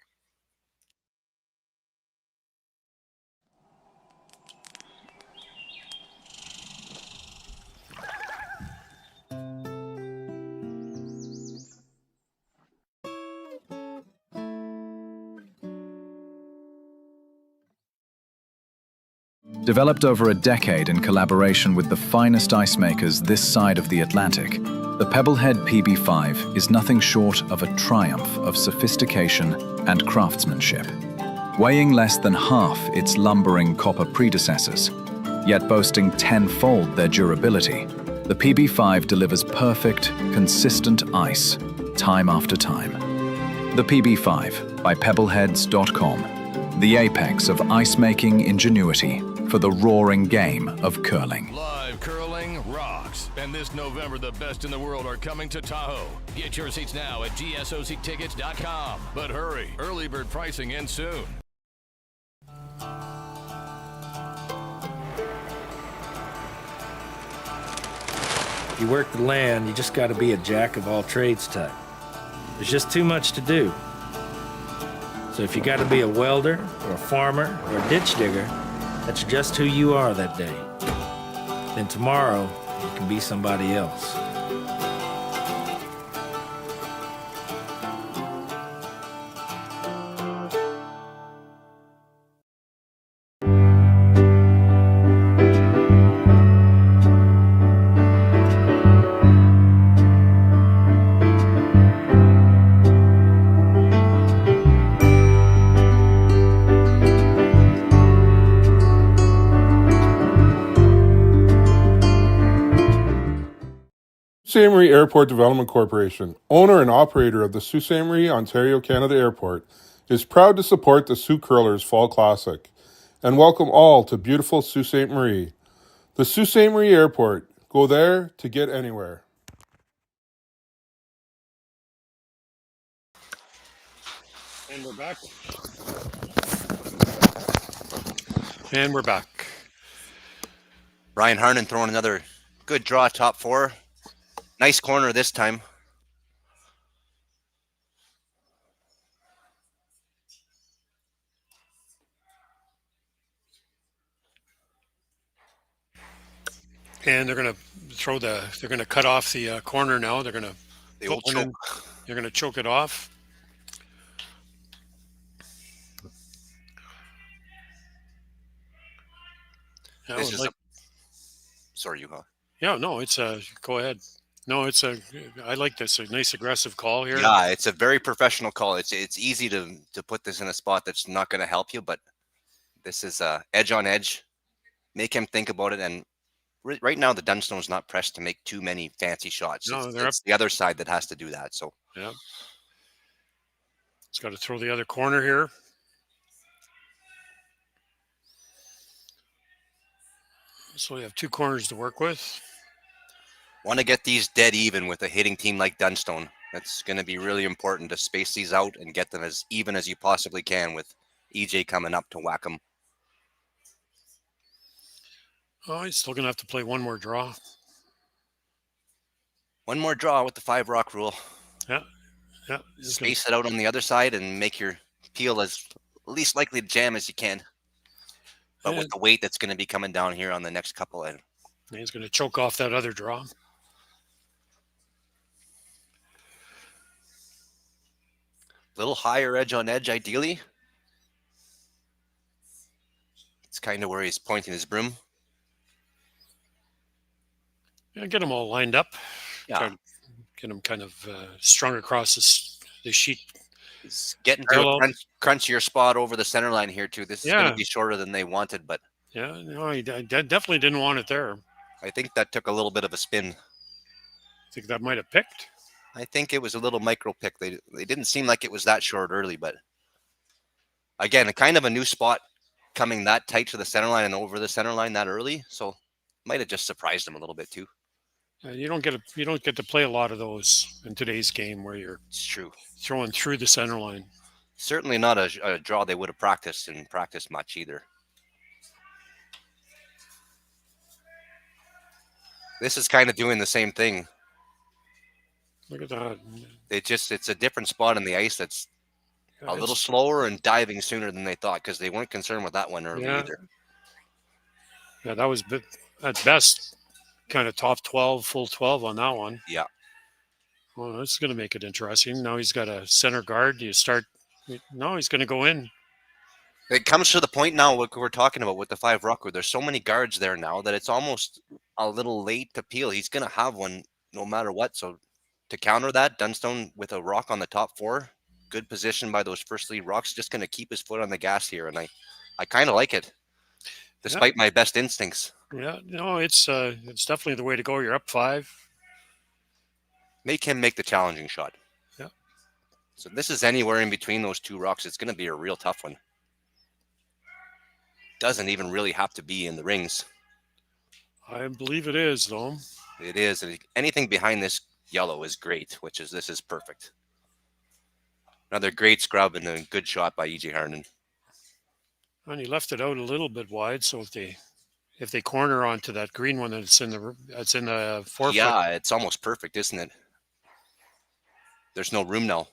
Developed over a decade in collaboration with the finest ice makers this side of the Atlantic, the Pebblehead PB5 is nothing short of a triumph of sophistication and craftsmanship. Weighing less than half its lumbering copper predecessors, yet boasting tenfold their durability, the PB5 delivers perfect, consistent ice, time after time. The PB5 by Pebbleheads.com, the apex of ice-making ingenuity for the roaring game of curling. Live curling rocks. And this November, the best in the world are coming to Tahoe. Get your seats now at gsoctickets.com. But hurry, early bird pricing ends soon. If you work the land, you just got to be a jack of all trades type. There's just too much to do. So if you got to be a welder or a farmer or a ditch digger, that's just who you are that day. Then tomorrow, you can be somebody else. Ste.Marie Airport Development Corporation, owner and operator of the Ste.Marie, Ontario, Canada Airport, is proud to support the Sault Curlers Fall Classic and welcome all to beautiful Sault Ste. Marie. The Sault Ste. Marie Airport. Go there to get anywhere. And we're back. And we're back. Ryan Harnan throwing another good draw, top 4. Nice corner this time. And they're going to they're going to cut off the corner now. They're going to they're going to choke it off. This is sorry, you go. Yeah, no, it's go ahead. No, I like this. A nice aggressive call here. Yeah, it's a very professional call. It's easy to put this in a spot that's not going to help you, but this is edge on edge. Make him think about it. And right now, the Dunstone's not pressed to make too many fancy shots. No, it's the other side that has to do that. So yeah, it's got to throw the other corner here. So we have 2 corners to work with. Want to get these dead even with a hitting team like Dunstone. That's going to be really important to space these out and get them as even as you possibly can with EJ coming up to whack them. Oh, he's still going to have to play one more draw. One more draw with the 5 rock rule. Yeah. Space it out on the other side and make your peel as least likely to jam as you can. But with the weight that's going to be coming down here on the next couple. And he's going to choke off that other draw. Little higher edge on edge, ideally. It's kind of where he's pointing his broom. Yeah, get them all lined up. Yeah. Try to get them kind of strung across the sheet. He's getting to Parallel. a crunchier spot over the center line here too. This is going Yeah. to be shorter than they wanted, but Yeah, no, he definitely didn't want it there. I think that took a little bit of a spin. I think that might have picked. I think it was a little micro pick. They didn't seem like it was that short early, but again, a kind of a new spot coming that tight to the center line and over the center line that early, so might have just surprised him a little bit too. You don't get to play a lot of those in today's game where you're It's true. throwing through the center line. Certainly not a draw they would have practiced much either. This is kind of doing the same thing. Look at that. It's a different spot in the ice that's a little slower and diving sooner than they thought because they weren't concerned with that one early either. Yeah, that was at best kind of top 12, full 12 on that one. Yeah. Well, that's going to make it interesting. Now he's got a center guard. He's going to go in. It comes to the point now, what we're talking about with the 5 ruck, where there's so many guards there now that it's almost a little late to peel. He's going to have one no matter what. So to counter that, Dunstone with a rock on the top 4, good position by those first 3 rocks, just going to keep his foot on the gas here. And I kind of like it, despite my best instincts. Yeah, no, it's definitely the way to go. You're up 5. Make him make the challenging shot. Yeah. So this is anywhere in between those 2 rocks. It's going to be a real tough one. Doesn't even really have to be in the rings. I believe it is, though. It is. Anything behind this yellow is great, this is perfect. Another great scrub and a good shot by E.J. Harden. And he left it out a little bit wide, so if they corner onto that green one that's in the 4 foot. Yeah, it's almost perfect, isn't it? There's no room now.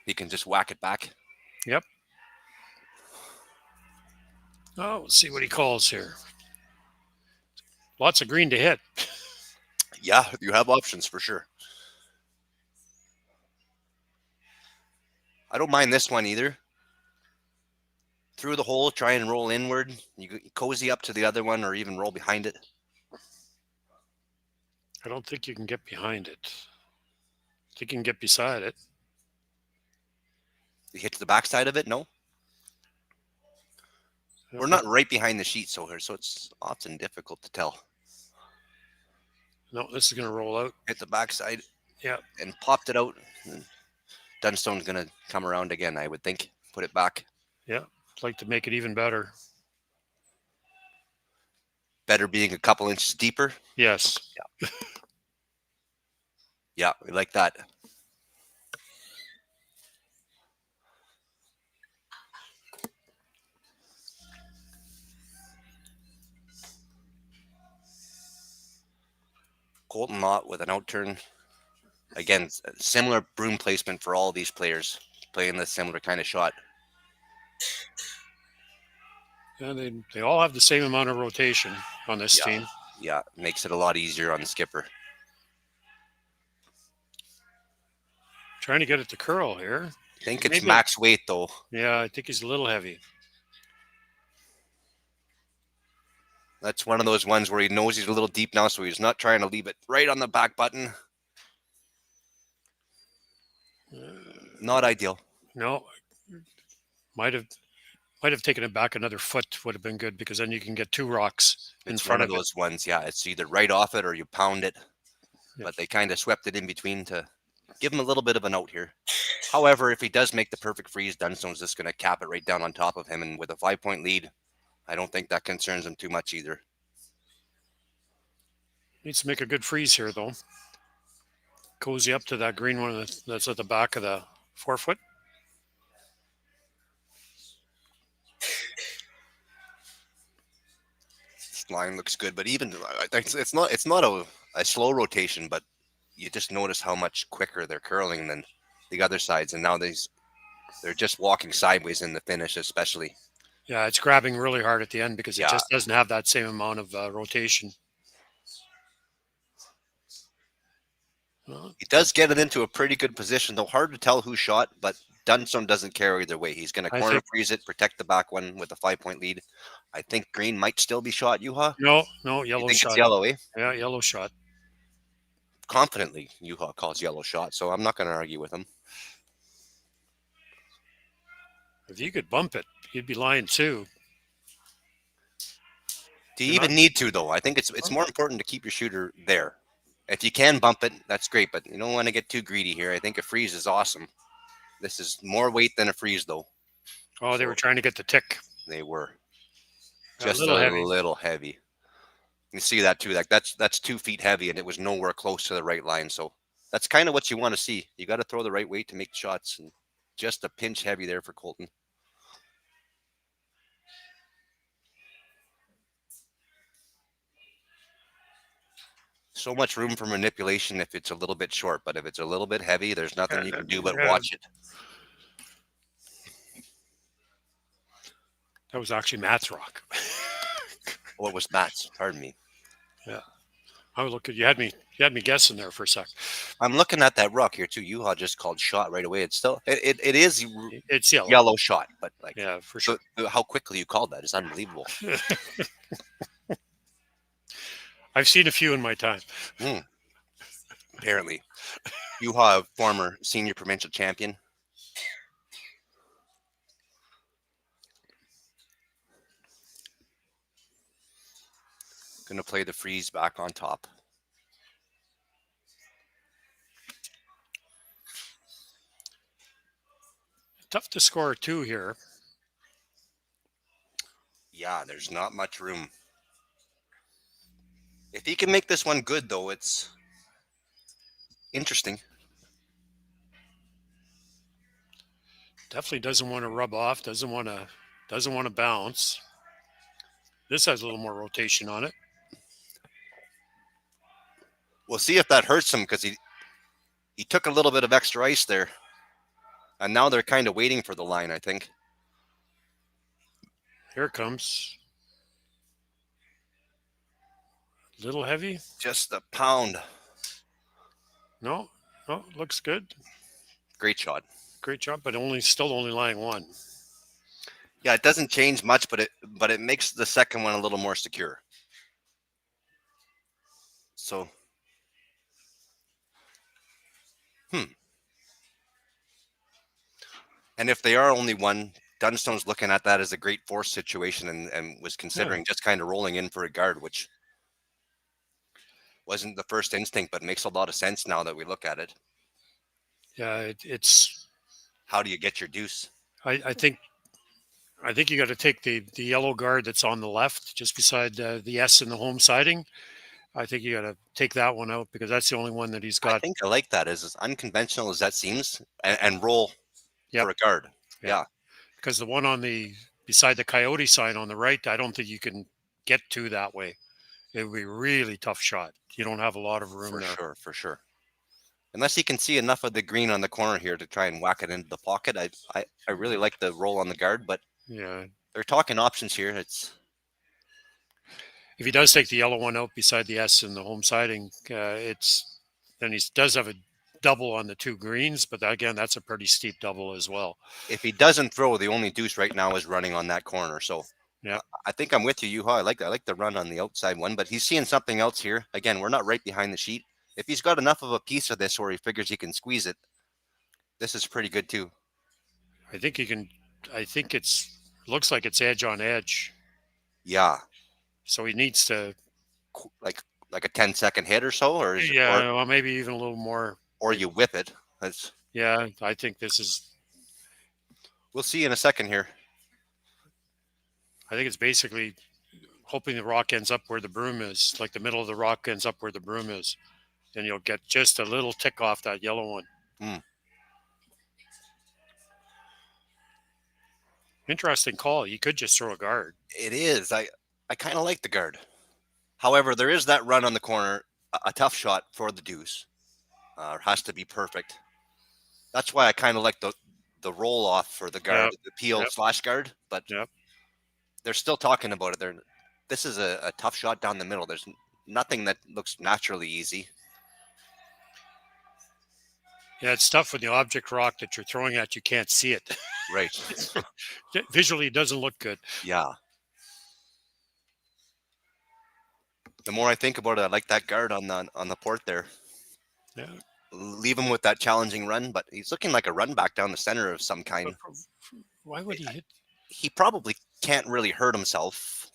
He can just whack it back. Yep. Oh, we'll see what he calls here. Lots of green to hit. Yeah, you have options for sure. I don't mind this one either. Through the hole, try and roll inward. You cozy up to the other one or even roll behind it. I don't think you can get behind it. I think you can get beside it. You hit to the backside of it? No. We're not right behind the sheet, so it's often difficult to tell. No, this is going to roll out. Hit the backside. Yeah. And popped it out. Dunstone's going to come around again, I would think. Put it back. Yeah. I'd like to make it even better. Better being a couple inches deeper? Yes. Yeah. Yeah, we like that. Colton Mott with an outturn. Again, similar broom placement for all these players playing the similar kind of shot. Yeah, they all have the same amount of rotation on this team. Yeah, makes it a lot easier on the skipper. Trying to get it to curl here. I think it's max weight, though. Yeah, I think he's a little heavy. That's one of those ones where he knows he's a little deep now, so he's not trying to leave it right on the back button. Not ideal. No. Might have taken it back another foot would have been good because then you can get 2 rocks in front of it. It's one of those ones, yeah. It's either right off it or you pound it. Yep. But they kind of swept it in between to give him a little bit of a note here. However, if he does make the perfect freeze, Dunstone's just going to cap it right down on top of him. And with a 5-point lead, I don't think that concerns him too much either. Needs to make a good freeze here, though. Cozy up to that green one that's at the back of the 4 foot. This line looks good, but even it's not a slow rotation, but you just notice how much quicker they're curling than the other sides, and now they're just walking sideways in the finish, especially. Yeah, it's grabbing really hard at the end because it just doesn't have that same amount of rotation. He does get it into a pretty good position, though hard to tell who shot, but Dunstone doesn't care either way. He's going to corner freeze it, protect the back one with a 5-point lead. I think green might still be shot, Juha. No, yellow you think shot. It's yellow, eh? Yeah, yellow shot. confidently Yuha calls yellow shot, so I'm not going to argue with him. If you could bump it, you'd be lying too. Do you even need to, though? I think it's more important to keep your shooter there. If you can bump it, that's great, but you don't want to get too greedy here. I think a freeze is awesome. This is more weight than a freeze, though. Oh, they were trying to get the tick. They were. A Just little a heavy. little heavy. You see that too. Like that's 2 feet heavy, and it was nowhere close to the right line. So that's kind of what you want to see. You got to throw the right weight to make shots, and just a pinch heavy there for Colton. So much room for manipulation if it's a little bit short, but if it's a little bit heavy, there's nothing you can do but watch it. That was actually Matt's rock. Oh, it was Matt's. Pardon me. Yeah. I was looking. You had me guessing there for a sec. I'm looking at that rock here too. Yuha just called shot right away. It's still it is it's yellow shot, but like yeah, for sure. How quickly you called that is unbelievable. I've seen a few in my time. Apparently. Yuha, a former senior provincial champion. Going to play the freeze back on top. Tough to score 2 here. Yeah, there's not much room. If he can make this one good, though, it's interesting. Definitely doesn't want to rub off. Doesn't want to bounce. This has a little more rotation on it. We'll see if that hurts him because he took a little bit of extra ice there. And now they're kind of waiting for the line, I think. Here it comes. Little heavy. Just a pound. No, looks good. Great shot. Great job, but still only lying 1. Yeah, it doesn't change much, but it makes the second one a little more secure. So, And if they are only 1, Dunstone's looking at that as a great force situation and was considering just kind of rolling in for a guard, which wasn't the first instinct, but makes a lot of sense now that we look at it. Yeah, it's. How do you get your deuce? I think you got to take the yellow guard that's on the left, just beside the S in the home siding. I think you got to take that one out because that's the only one that he's got. I think I like that. As unconventional as that seems, and roll for a guard. Yeah. Because the one beside the Coyote sign on the right, I don't think you can get to that way. It would be a really tough shot. You don't have a lot of room there. For sure. Unless he can see enough of the green on the corner here to try and whack it into the pocket. I really like the roll on the guard, but yeah, they're talking options here. If he does take the yellow one out beside the S in the home siding, then he does have a double on the 2 greens, but again, that's a pretty steep double as well. If he doesn't throw, the only deuce right now is running on that corner. So yeah, I think I'm with you, Yuha. I like the run on the outside one, but he's seeing something else here. Again, we're not right behind the sheet. If he's got enough of a piece of this where he figures he can squeeze it, this is pretty good too. I think he can. I think looks like it's edge on edge. Yeah. So he needs to like a 10-second hit or so, or well, maybe even a little more. Or you whip it. Yeah, I think this is. We'll see in a second here. I think it's basically hoping the rock ends up where the broom is, like the middle of the rock ends up where the broom is. Then you'll get just a little tick off that yellow one. Interesting call. You could just throw a guard. It is. I kind of like the guard. However, there is that run on the corner, a tough shot for the deuce. Has to be perfect. That's why I kind of like the roll off for the guard, the peel / guard. But they're still talking about it. This is a tough shot down the middle. There's nothing that looks naturally easy. Yeah, it's tough when the object rock that you're throwing at, you can't see it. Right. Visually, it doesn't look good. Yeah. The more I think about it, I like that guard on the port there. Yeah. leave him with that challenging run, but he's looking like a run back down the center of some kind. Why would he hit? He probably can't really hurt himself.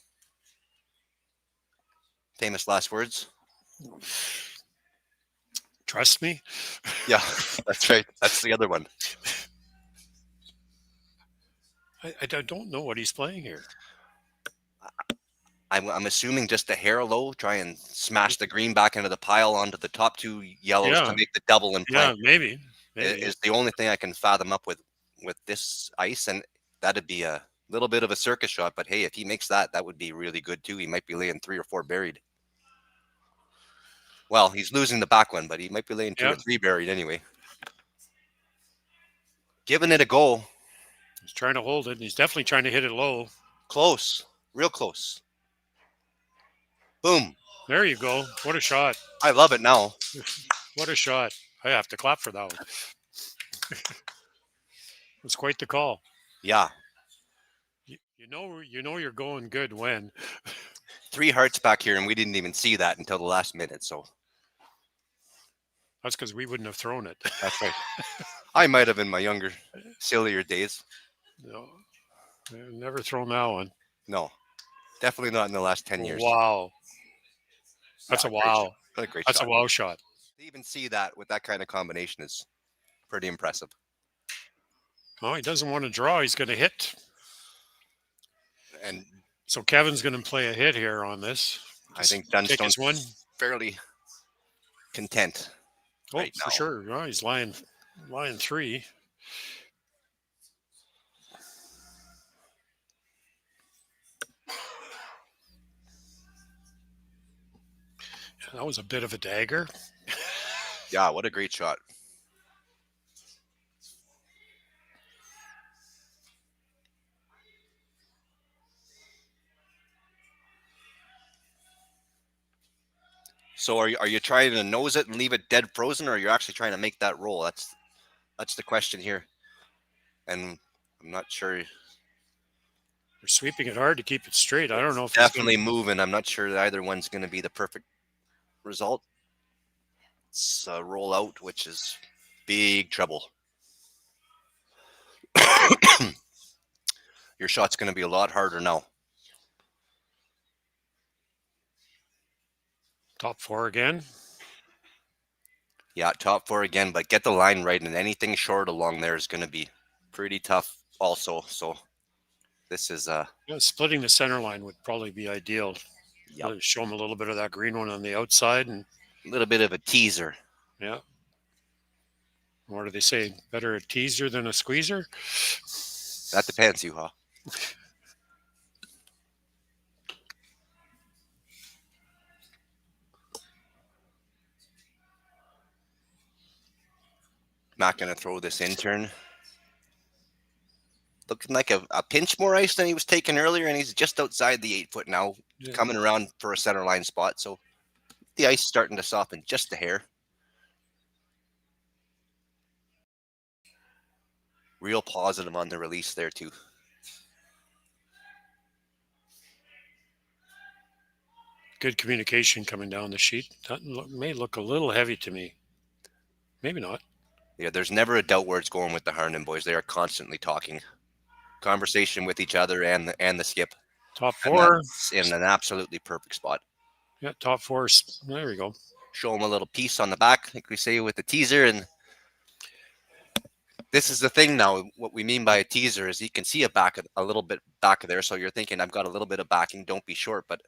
Famous last words. Trust me. Yeah, that's right. That's the other one. I don't know what he's playing here. I'm assuming just a hair low, try and smash the green back into the pile onto the top two yellows to make the double in play. Yeah, maybe. Is the only thing I can fathom up with this ice, and that'd be a little bit of a circus shot. But hey, if he makes that, that would be really good too. He might be laying 3 or 4 buried. Well, he's losing the back one, but he might be laying 2 or 3 buried anyway. Giving it a go. He's trying to hold it, and he's definitely trying to hit it low. Close, real close. Boom. There you go. What a shot. I love it now. What a shot. I have to clap for that one. It's quite the call. Yeah. You know you're going good when. 3 hearts back here, and we didn't even see that until the last minute. So that's because we wouldn't have thrown it. That's right. I might have in my younger, sillier days. No, I've never thrown that one. No, definitely not in the last 10 years. Wow. That's a wow. Great shot. A wow shot. To even see that with that kind of combination is pretty impressive. Oh, he doesn't want to draw. He's going to hit. And so Kevin's going to play a hit here on this. I think Dunstone's fairly content. Oh, right for sure. Oh, he's lying 3. That was a bit of a dagger. Yeah, what a great shot. So are you trying to nose it and leave it dead frozen, or are you actually trying to make that roll? That's the question here. And I'm not sure. You're sweeping it hard to keep it straight. I don't know if definitely moving. I'm not sure that either one's going to be the perfect result. It's a roll out, which is big trouble. Your shot's going to be a lot harder now. Top 4 again. Yeah, top 4 again, but get the line right, and anything short along there is going to be pretty tough also. So this is splitting the center line would probably be ideal. Yep. Show him a little bit of that green one on the outside and a little bit of a teaser. Yeah. What do they say? Better a teaser than a squeezer? That depends, Yuha. Not going to throw this in turn. Looking like a pinch more ice than he was taking earlier, and he's just outside the 8 foot now, coming around for a center line spot. So the ice starting to soften just a hair. Real positive on the release there, too. Good communication coming down the sheet. That may look a little heavy to me. Maybe not. Yeah, there's never a doubt where it's going with the Harnden boys. They are constantly talking. Conversation with each other and the skip. Top 4. In an absolutely perfect spot. Yeah, top 4. There we go. Show them a little piece on the back, like we say with the teaser. And this is the thing now. What we mean by a teaser is you can see a little bit back of there. So you're thinking, I've got a little bit of backing. Don't be short. But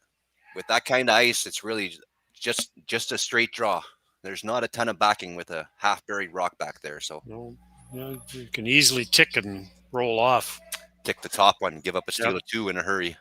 with that kind of ice, it's really just a straight draw. There's not a ton of backing with a half-buried rock back there. So no, you can easily tick and roll off. Tick the top one, give up a steal of 2 in a hurry.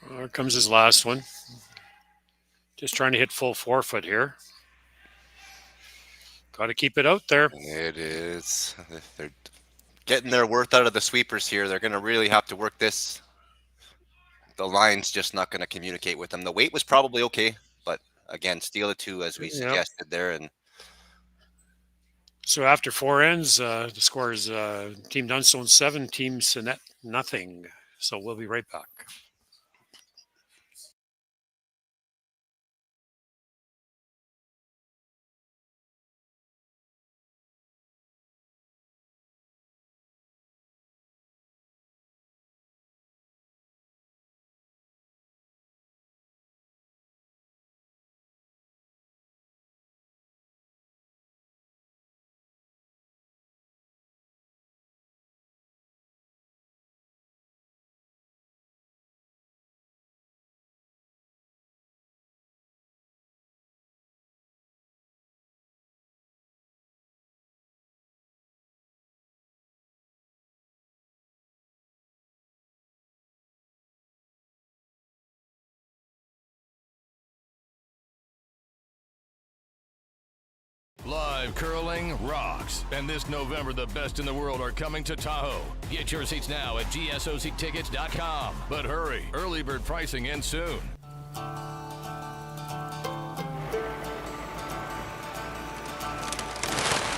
Here comes his last one. Just trying to hit full 4 foot here. Got to keep it out there. It is. They're getting their worth out of the sweepers here. They're going to really have to work this. The line's just not going to communicate with them. The weight was probably okay, but again, steal it two as we suggested there. And so after 4 ends, the score is Team Dunstone 7, Team Sinnett nothing. So we'll be right back. Live curling rocks. And this November, the best in the world are coming to Tahoe. Get your seats now at gsoctickets.com. But hurry, early bird pricing ends soon.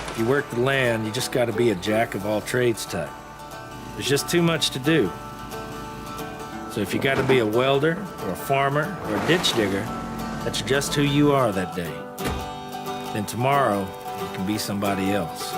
If you work the land, you just got to be a jack of all trades type. There's just too much to do. So if you got to be a welder or a farmer or a ditch digger, that's just who you are that day. Then tomorrow, you can be somebody else.